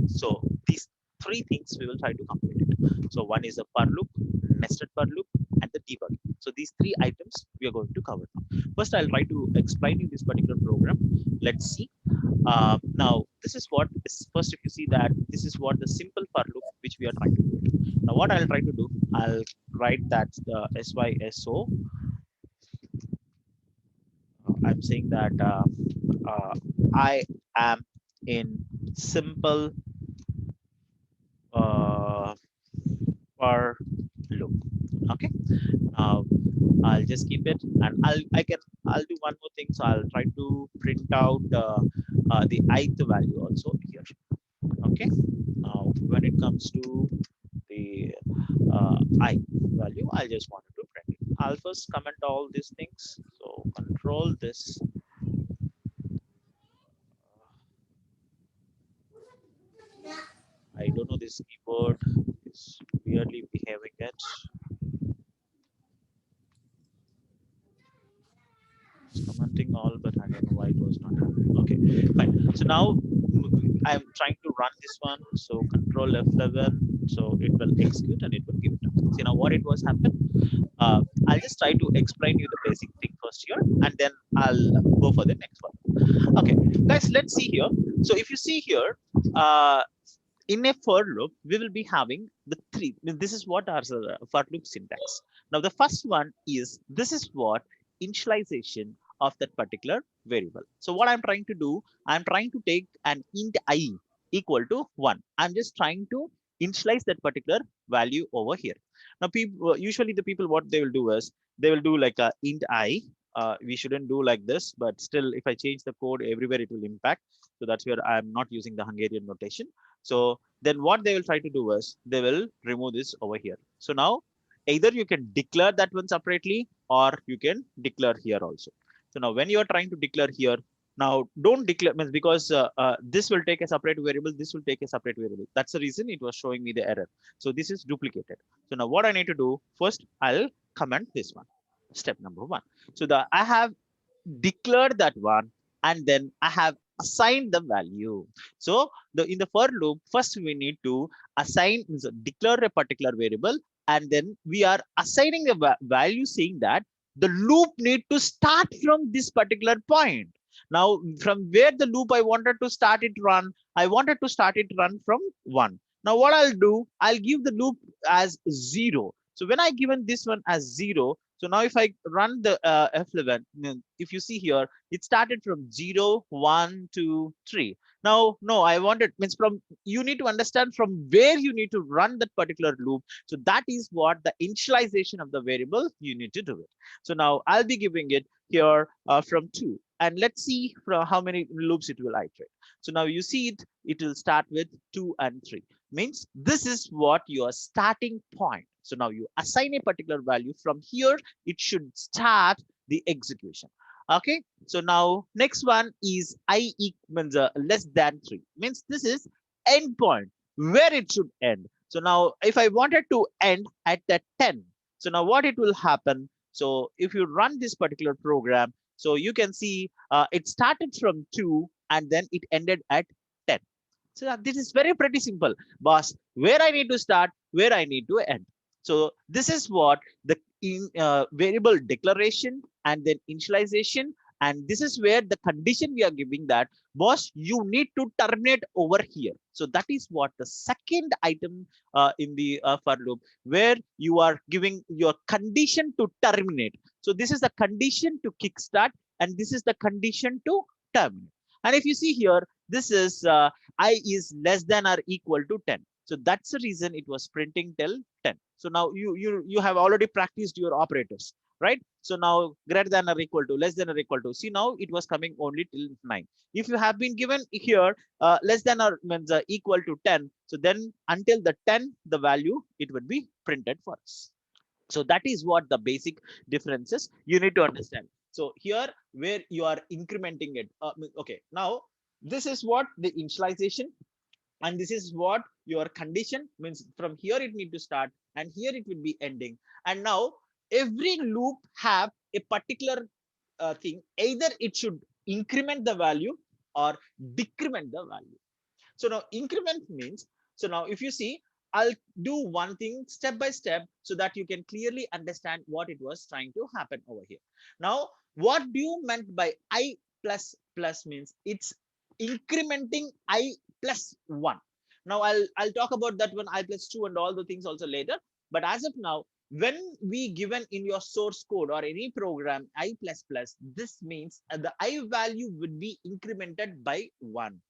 So these three things we will try to complete it. So one is a for loop, nested for loop, and the debugging. So these three items we are going to cover now. First, I'll try to explain you this particular program. Let's see. Now, this is what is first. If you see that this is what the simple for loop which we are trying to do. Now, what I'll try to do, I'll write that the SYSO. I'm saying that uh, I am in simple uh, for loop. Okay. Now I'll just keep it, and I'll do one more thing. So I'll try to print out the ith value also here. Okay. Now when it comes to the I value, I just wanted to print it. I'll first comment all these things. So control this. I don't know, this keyboard is weirdly behaving it. It's commenting all, but I don't know why it was not happening. Okay, fine. So now I'm trying to run this one. So control F11. So it will execute and it will give it up. See now what it was happened. I'll just try to explain you the basic thing first here, and then I'll go for the next one. Okay, guys, let's see here. So if you see here, in a for loop, we will be having the three. This is what our for loop syntax. Now, the first one is this is what initialization of that particular variable. So, what I'm trying to do, I'm trying to take an int I equal to 1. I'm just trying to initialize that particular value over here. Now, people usually the people what they will do is they will do like a int I. We shouldn't do like this, but still, if I change the code everywhere, it will impact. So that's where I'm not using the Hungarian notation. So then what they will try to do is they will remove this over here. So now either you can declare that one separately or you can declare here also. So now when you are trying to declare here, now don't declare means because this will take a separate variable, this will take a separate variable. That's the reason it was showing me the error. So this is duplicated. So now what I need to do first, I'll comment this one. Step number one. So I have declared that one, and then I have assigned the value. So in the for loop, first we need to assign, declare a particular variable, and then we are assigning a value saying that the loop need to start from this particular point. Now, from where the loop I wanted to start it run, I wanted to start it run from 1. Now, what I'll do, I'll give the loop as 0. So when I given this one as 0, so now if I run the F11, if you see here, it started from 0, 1, 2, 3. Now, no, I wanted means from you need to understand from where you need to run that particular loop. So that is what the initialization of the variable you need to do it. So now I'll be giving it here from 2. And let's see from how many loops it will iterate. So now you see it will start with 2 and 3. Means this is what your starting point. So now you assign a particular value from here, it should start the execution. Okay, so now next one is I means less than 3. Means this is end point where it should end. So now if I wanted to end at the 10, so now what it will happen. So if you run this particular program, so you can see it started from 2 and then it ended at 10. So this is very pretty simple, boss. Where I need to start, where I need to end. So this is what the variable declaration and then initialization. And this is where the condition we are giving that, boss, you need to terminate over here. So that is what the second item in the for loop, where you are giving your condition to terminate. So this is the condition to kickstart, and this is the condition to terminate. And if you see here, this is I is less than or equal to 10. So that's the reason it was printing till 10. So now you have already practiced your operators, right? So now greater than or equal to, less than or equal to. See now it was coming only till 9. If you have been given here less than or means equal to 10, so then until the 10, the value it would be printed for us. So that is what the basic differences you need to understand. So here where you are incrementing it. Okay, now this is what the initialization, and this is what your condition means. From here it need to start, and here it will be ending. And now every loop have a particular thing. Either it should increment the value or decrement the value. So now increment means, so now if you see, I'll do one thing step by step so that you can clearly understand what it was trying to happen over here. Now, what do you meant by I plus plus means it's incrementing I plus 1. Now I'll talk about that one, I plus 2 and all the things also later. But as of now, when we given in your source code or any program I plus plus, this means the I value would be incremented by 1.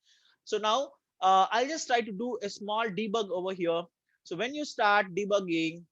So now I'll just try to do a small debug over here. So when you start debugging,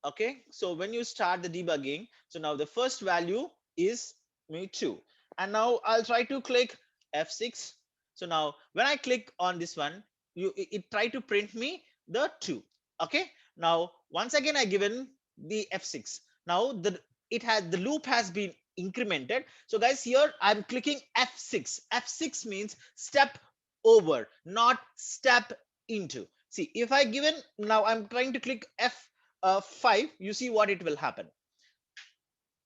okay, so when you start the debugging, so now the first value is me 2, and now I'll try to click F6. So now when I click on this one, it try to print me the 2. Okay, now once again I given the F6. Now the loop has been incremented. So guys, here I'm clicking F6. F6 means step over, not step into. See, if I given, now I'm trying to click F5, you see what it will happen.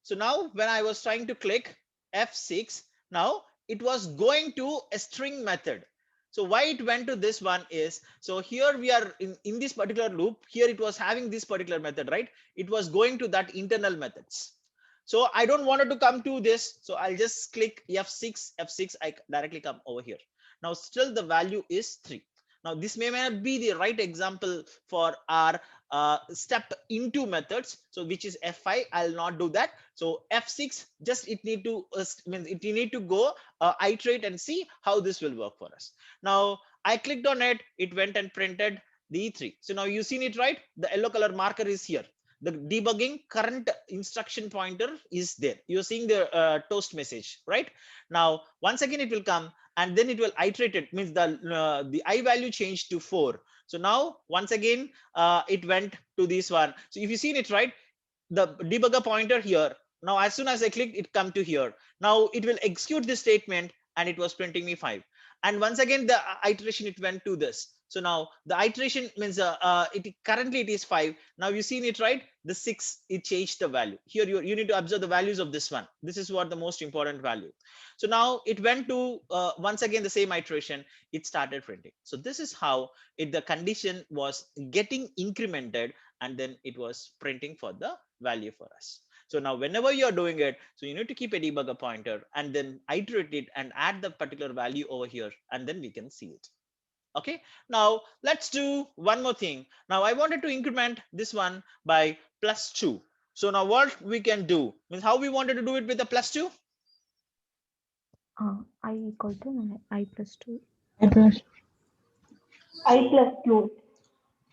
So now when I was trying to click F6, now it was going to a string method. So why it went to this one is, so here we are in this particular loop, here it was having this particular method, right? It was going to that internal methods. So I don't want it to come to this. So I'll just click F6, F6, I directly come over here. Now still the value is 3. Now this may not be the right example for our step into methods. So which is F5, I'll not do that. So F6, just it need to go iterate and see how this will work for us. Now I clicked on it, it went and printed the 3. So now you seen it, right? The yellow color marker is here. The debugging current instruction pointer is there. You're seeing the toast message, right? Now once again it will come and then it will iterate it, means the I value changed to 4. So now once again it went to this one. So if you seen it, right, the debugger pointer here, now as soon as I clicked, it come to here. Now it will execute this statement and it was printing me 5. And once again the iteration, it went to this. So now the iteration means it currently it is 5. Now you seen it, right? The 6, it changed the value. Here you need to observe the values of this one. This is what the most important value. So now it went to once again the same iteration, it started printing. So this is how the condition was getting incremented and then it was printing for the value for us. So now whenever you're doing it, so you need to keep a debugger pointer and then iterate it and add the particular value over here, and then we can see it. Okay, now let's do one more thing. Now I wanted to increment this one by +2. So now what we can do means, how we wanted to do it with the +2? I equal to I plus 2. I plus 2.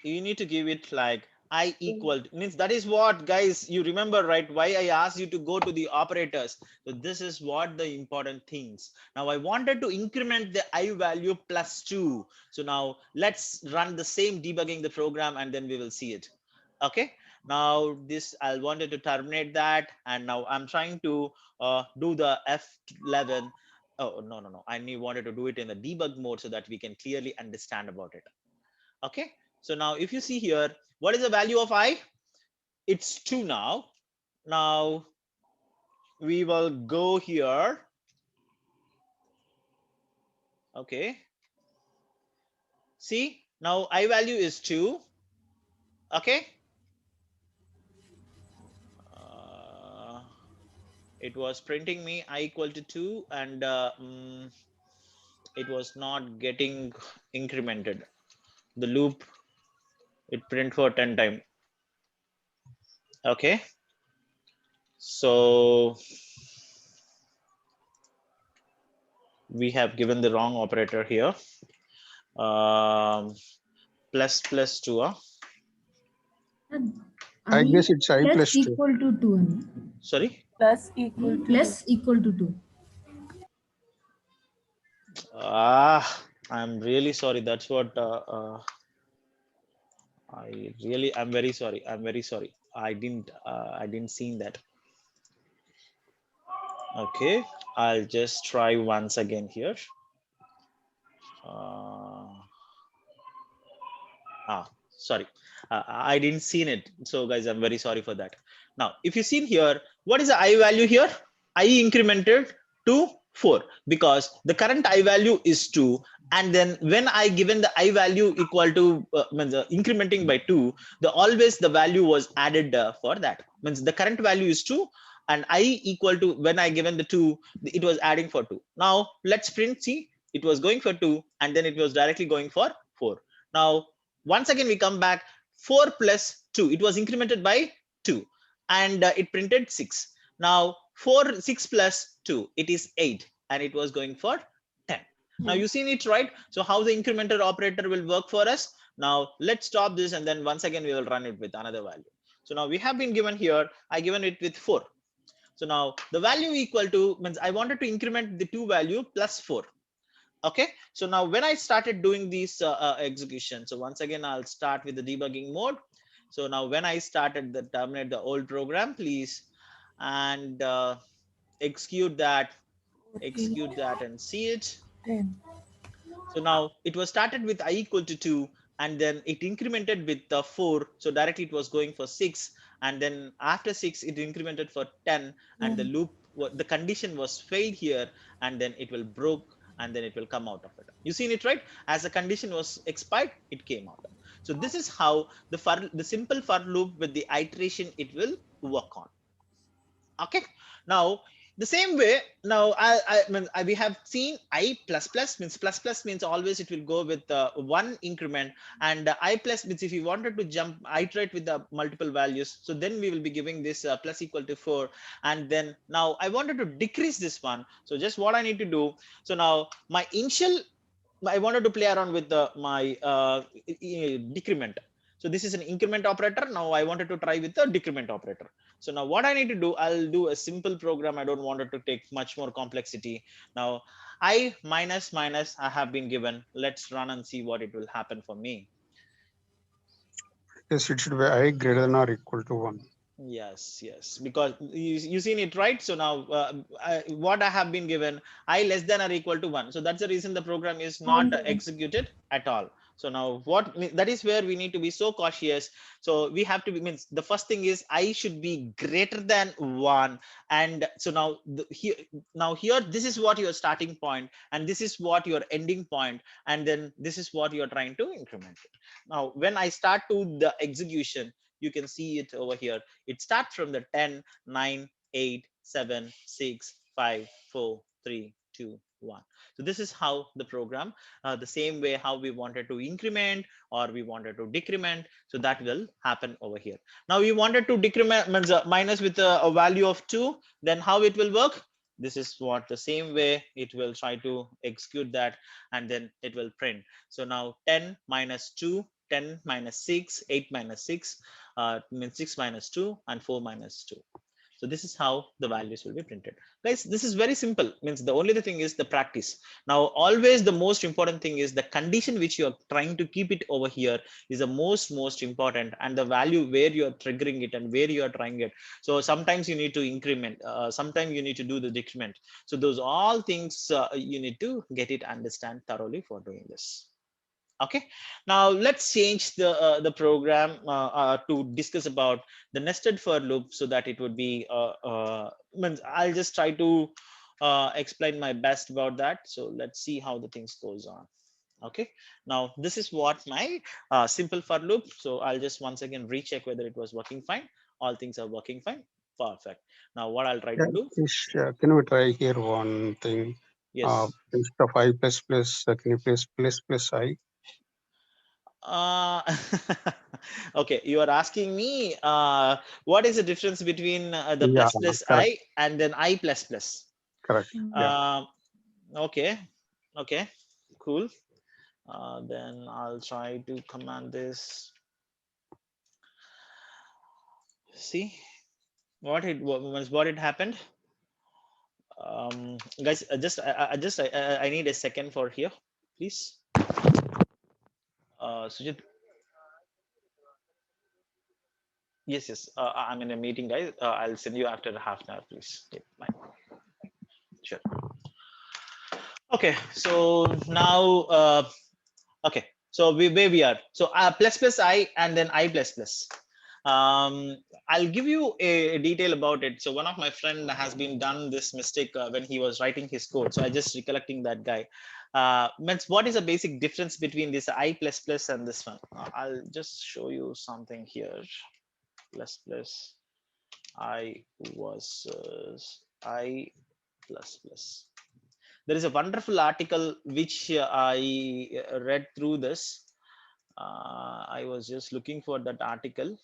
You need to give it like I equal to, means that is what, guys, you remember, right? Why I asked you to go to the operators. So this is what the important things. Now I wanted to increment the I value +2. So now let's run the same debugging the program and then we will see it. Okay, now this I wanted to terminate that, and now I'm trying to do the F11. Oh, no, I wanted to do it in the debug mode so that we can clearly understand about it. Okay, so now if you see here, what is the value of I? It's 2 now. Now we will go here. Okay, see, now I value is 2. Okay, it was printing me I equal to 2, and it was not getting incremented. The loop, it print for 10 times. Okay, so we have given the wrong operator here. Plus 2. I guess it's I plus 2. Equal to 2. Sorry? Plus equal to Plus equal to 2. I'm really sorry. That's what I'm very sorry. I'm very sorry. I didn't see that. Okay, I'll just try once again here. Sorry, I didn't seen it. So guys, I'm very sorry for that. Now, if you seen here, what is the I value here? I incremented to 4, because the current I value is 2, and then when I given the I value equal to means incrementing by 2, the always the value was added for that, means the current value is 2 and I equal to, when I given the 2, it was adding for 2. Now let's print, see, it was going for 2 and then it was directly going for 4. Now once again we come back, 4 plus 2, it was incremented by 2 and it printed 6. Now 6 plus 2, it is 8 and it was going for 10. Now you seen it, right? So how the incrementer operator will work for us. Now let's stop this and then once again we will run it with another value. So now we have been given here, I given it with 4. So now the value equal to, means I wanted to increment the 2 value plus 4. Okay, so now when I started doing this execution, so once again I'll start with the debugging mode. So now when I started the terminate the old program, please, and execute that and see it. 10. So now it was started with I equal to 2 and then it incremented with 4. So directly it was going for 6 and then after 6 it incremented for 10 and the loop, the condition was failed here and then it will broke and then it will come out of it. You seen it, right? As the condition was expired, it came out. So this is how the simple for loop with the iteration it will work on. Okay, now the same way, now we have seen I plus plus means means always it will go with one increment, and I plus means if you wanted to jump iterate with the multiple values, so then we will be giving this plus equal to 4. And then now I wanted to decrease this one, so just what I need to do, so now my initial, I wanted to play around with my decrement. So this is an increment operator. Now I wanted to try with the decrement operator. So now what I need to do, I'll do a simple program. I don't want it to take much more complexity. Now I minus minus I have been given. Let's run and see what it will happen for me. Yes, it should be I greater than or equal to 1. Yes, because you seen it, right? So now what I have been given, I less than or equal to 1. So that's the reason the program is not executed at all. So now that is where we need to be so cautious. So we have to be, means the first thing is I should be greater than 1. And so now here this is what your starting point and this is what your ending point, and then this is what you're trying to increment it. Now when I start to the execution, you can see it over here. It starts from the 10, 9, 8, 7, 6, 5, 4, 3, 2, 1. So this is how the program, the same way how we wanted to increment or we wanted to decrement. So that will happen over here. Now we wanted to decrement minus with a value of 2. Then how it will work? This is what the same way it will try to execute that and then it will print. So now 10 minus 2, 10 minus 6, 8 minus 6, means 6 minus 2 and 4 minus 2. So this is how the values will be printed. Guys, this is very simple. Means the only thing is the practice. Now, always the most important thing is the condition which you are trying to keep it over here is the most important, and the value where you are triggering it and where you are trying it. So sometimes you need to increment, sometimes you need to do the decrement. So those all things you need to get it understand thoroughly for doing this. Okay, now let's change the program to discuss about the nested for loop so that it would be means I'll just try to explain my best about that. So let's see how the things goes on. Okay, now this is what my simple for loop. So I'll just once again recheck whether it was working fine. All things are working fine. Perfect. Now what I'll try Yeah, to do, can we try here one thing? yes. Instead of I plus plus, can you place plus I? Uh, okay, you are asking me what is the difference between the Yeah, plus plus correct, I and then I plus plus. correct. Yeah. Um, okay, okay, cool. Then I'll try to command this. See what it happened. Guys, I need a second for here, please. Sujit, yes. I'm in a meeting, guys. I'll send you after half an hour, please. Yeah, bye. Sure. Okay, so now, okay, so where we are. So plus plus I and then I plus plus. I'll give you a detail about it. So one of my friend has been done this mistake when he was writing his code. So I just recollecting that guy. Means what is the basic difference between this I plus plus and this one? I'll just show you something here. Plus plus I was I plus plus. There is a wonderful article which I read through this. I was just looking for that article.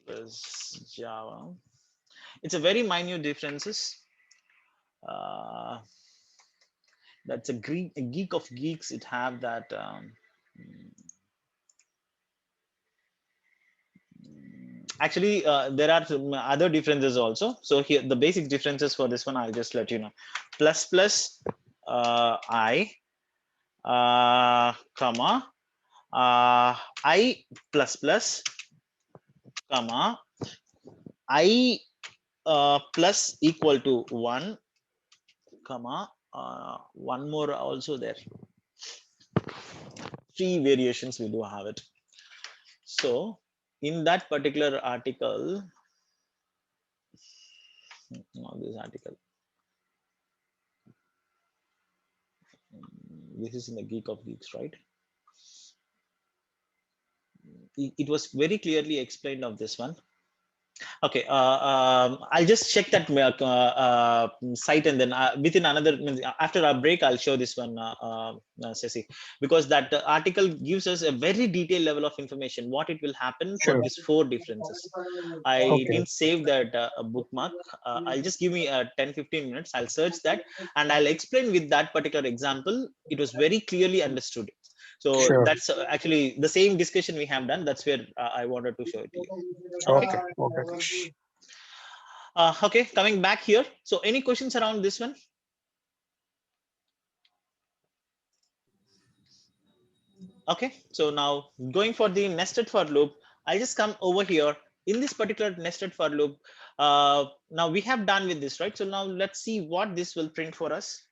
Plus Java. It's a very minute differences. Uh, that's a geek of geeks. It have that. Actually, there are some other differences also. So here, the basic differences for this one, I'll just let you know. Plus plus I comma I plus plus comma I plus equal to 1 comma one more also there. 3 variations we do have it. So in that particular article, not this article, this is in the Geek of Geeks, right? It was very clearly explained of this one. Okay, I'll just check that site, and then within another after our break, I'll show this one, Ceci, because that article gives us a very detailed level of information what it will happen for Sure. these 4 differences. I Okay. didn't save that bookmark. I'll just give me 10-15 minutes. I'll search that and I'll explain with that particular example. It was very clearly understood. So Sure. that's actually the same discussion we have done. That's where I wanted to show it to you. Okay. Okay. Okay. Okay, coming back here. So any questions around this one? Okay, so now going for the nested for loop, I just come over here in this particular nested for loop. Now we have done with this, right? So now let's see what this will print for us.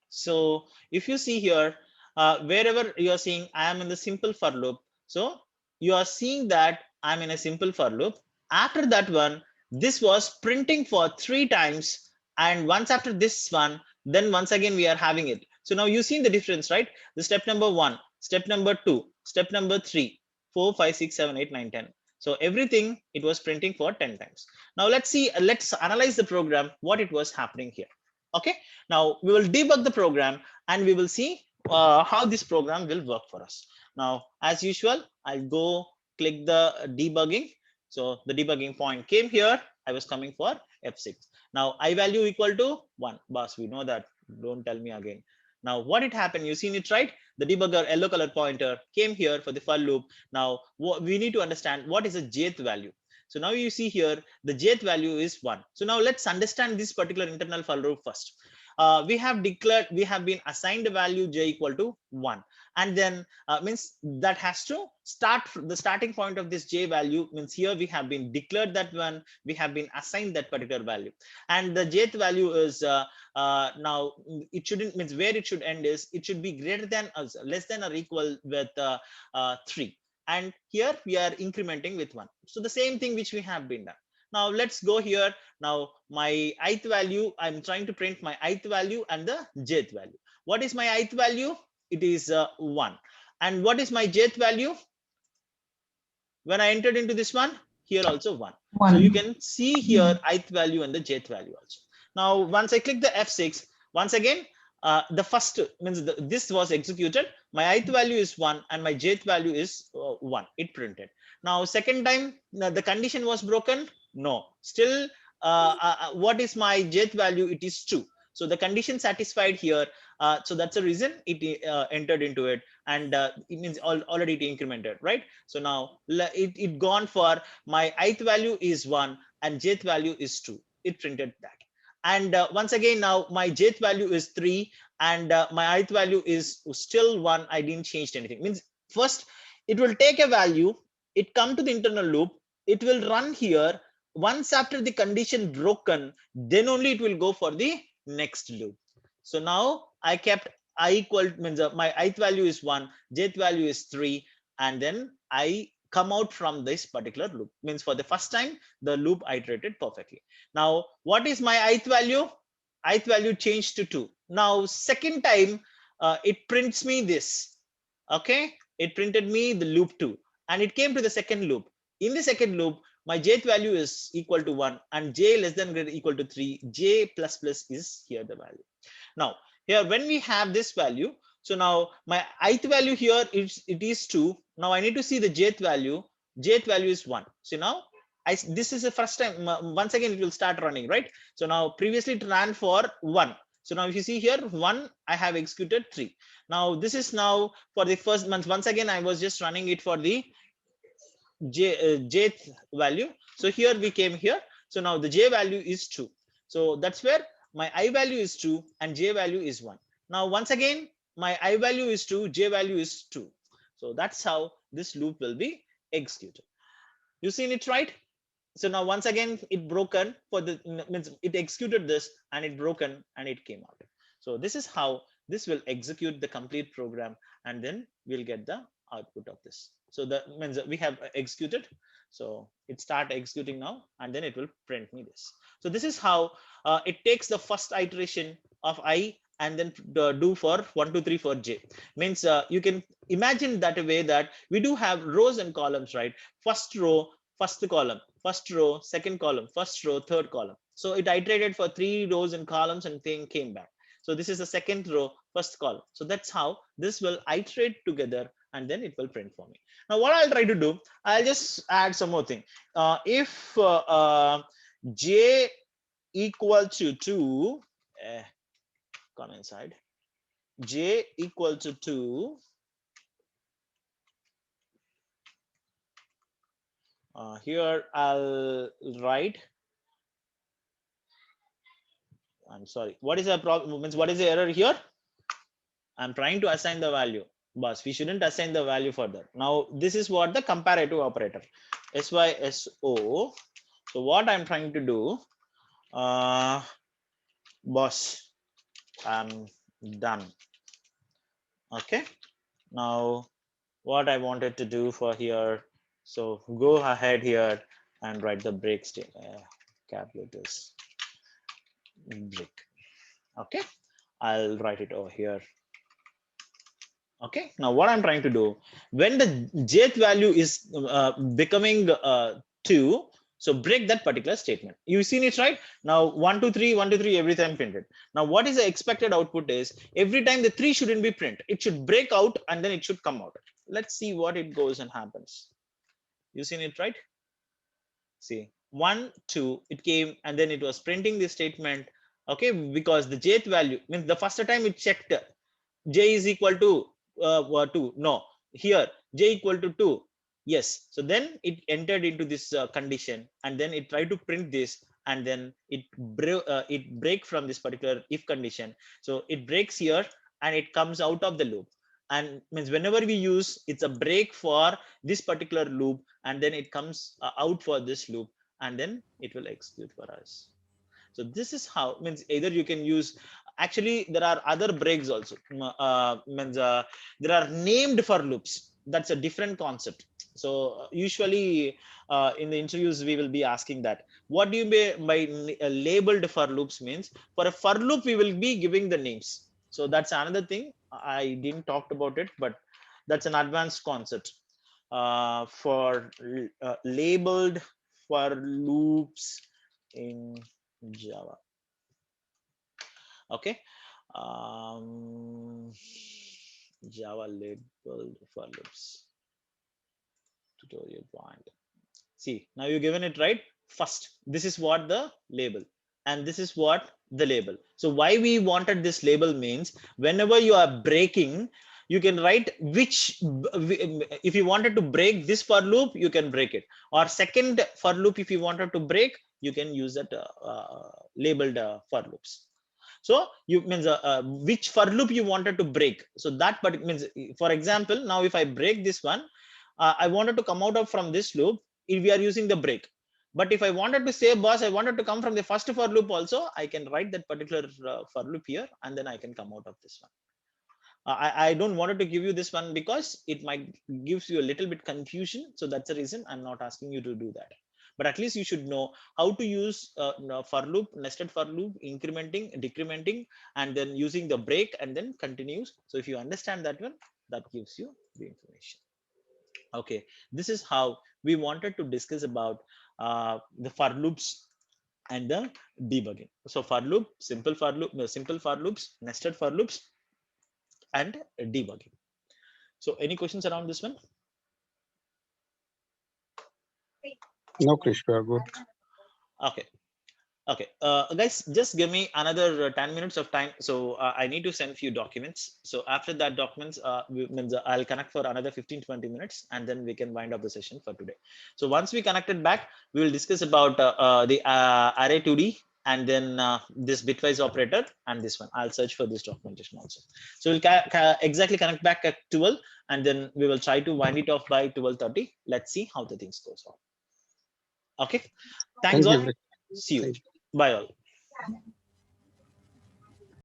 So if you see here, wherever you are seeing I am in the simple for loop. So you are seeing that I'm in a simple for loop. After that one, this was printing for 3 times. And once after this one, then once again we are having it. So now you see the difference, right? The step number 1, step number 2, step number 3, 4, 5, 6, 7, 8, 9, 10. So everything it was printing for 10 times. Now let's see, let's analyze the program, what it was happening here. Okay, now we will debug the program and we will see how this program will work for us. Now as usual, I'll go click the debugging. So the debugging point came here. I was coming for F6. Now I value equal to 1. Boss, we know that, don't tell me again. Now what it happened, you seen it, right? The debugger yellow color pointer came here for the for loop. Now we need to understand what is a jth value. So now you see here the jth value is 1. So now let's understand this particular internal for loop first. We have declared, we have been assigned a value j equal to 1, and then means that has to start. The starting point of this j value means here we have been declared that one, we have been assigned that particular value, and the jth value is now it shouldn't, means where it should end is it should be greater than or less than or equal with 3, and here we are incrementing with 1. So the same thing which we have been done. Now let's go here. Now my ith value, I'm trying to print my ith value and the jth value. What is my ith value? It is 1. And what is my jth value? When I entered into this one, here also 1. So you can see here ith value and the jth value also. Now once I click the F6, once again the first means this was executed. My ith value is 1 and my jth value is 1. It printed. Now second time the condition was broken. No, still what is my jth value? It is 2. So the condition satisfied here. So that's the reason it entered into it, and it means already it incremented, right? So now it gone for my ith value is 1 and jth value is 2. It printed that. And once again, now my jth value is 3 and my ith value is still 1. I didn't change anything. Means first it will take a value, it come to the internal loop, it will run here. Once after the condition broken, then only it will go for the next loop. So now I kept I equal means my ith value is 1, jth value is 3, and then I come out from this particular loop. Means for the first time the loop iterated perfectly. Now what is my ith value? Ith value changed to 2. Now second time it prints me this. Okay, it printed me the loop 2, and it came to the second loop. In the second loop, my jth value is equal to 1 and j less than greater equal to 3. J plus plus is here the value. Now here when we have this value, so now my ith value here is it is 2. Now I need to see the jth value. Jth value is 1. So now this is the first time. Once again it will start running, right? So now previously it ran for 1. So now if you see here 1, I have executed 3. Now this is now for the first month. Once again I was just running it for the jth value. So here we came here. So now the j value is 2. So that's where my I value is 2 and j value is 1. Now once again my I value is 2, j value is 2. So that's how this loop will be executed. You seen it, right? So now once again it broken for the means it executed this and it broken and it came out. So this is how this will execute the complete program, and then we'll get the output of this. So that means we have executed. So it start executing now, and then it will print me this. So this is how it takes the first iteration of I and then do for 1 2 3 for j. Means you can imagine that a way that we do have rows and columns, right? First row, first column, first row, second column, first row, third column. So it iterated for 3 rows and columns and then came back. So this is the second row, first column. So that's how this will iterate together, and then it will print for me. Now what I'll try to do, I'll just add some more thing. If j equal to 2, come inside, j equal to 2, here I'll write, I'm sorry, what is the problem? Means what is the error here? I'm trying to assign the value, but we shouldn't assign the value for that. Now this is what the comparative operator, SYSO. So what I'm trying to do, boss, I'm done. Okay, now what I wanted to do for here, so go ahead here and write the break statement. Calculators break. Okay, I'll write it over here. Okay, now what I'm trying to do, when the jth value is becoming 2, so break that particular statement. You've seen it, right? Now 1 2 3 1 2 3 every time printed. Now what is the expected output is every time the 3 shouldn't be print, it should break out and then it should come out. Let's see what it goes and happens. You've seen it, right? See, 1 2 it came and then it was printing the statement. Okay, because the jth value means the first time it checked j is equal to 2. No, here j equal to 2. Yes. So then it entered into this condition, and then it tried to print this, and then it break from this particular if condition. So it breaks here and it comes out of the loop, and means whenever we use, it's a break for this particular loop, and then it comes out for this loop, and then it will execute for us. So this is how, means either you can use, actually there are other breaks also. Means there are named for loops. That's a different concept. So usually in the interviews we will be asking that, what do you mean by labeled for loops? Means for a for loop we will be giving the names. So that's another thing I didn't talk about it, but that's an advanced concept for labeled for loops in Java. Okay, Java labeled for loops tutorial point. See, now you've given it right. First, this is what the label, and this is what the label. So why we wanted this label means whenever you are breaking, you can write which, if you wanted to break this for loop, you can break it, or second for loop if you wanted to break, you can use that labeled for loops. So you means which for loop you wanted to break. So that, but it means, for example, now if I break this one, I wanted to come out of from this loop, if we are using the break. But if I wanted to say, boss, I wanted to come from the first for loop also, I can write that particular for loop here, and then I can come out of this one. I don't wanted to give you this one because it might gives you a little bit confusion. So that's the reason I'm not asking you to do that. But at least you should know how to use for loop, nested for loop, incrementing, decrementing, and then using the break and then continues. So if you understand that one, that gives you the information. Okay, this is how we wanted to discuss about the for loops and the debugging. So for loop, simple for loops, nested for loops, and debugging. So any questions around this one? No, Krish, we are good. Okay. Okay, guys, just give me another 10 minutes of time. So I need to send few documents. So after that documents, means I'll connect for another 15-20 minutes, and then we can wind up the session for today. So once we connected back, we will discuss about the array 2D, and then this bitwise operator, and this one. I'll search for this documentation also. So we'll exactly connect back at 12, and then we will try to wind it off by 12:30. Let's see how the things goes on. Okay, thanks Thank all. you. See you. Thank you. Bye all.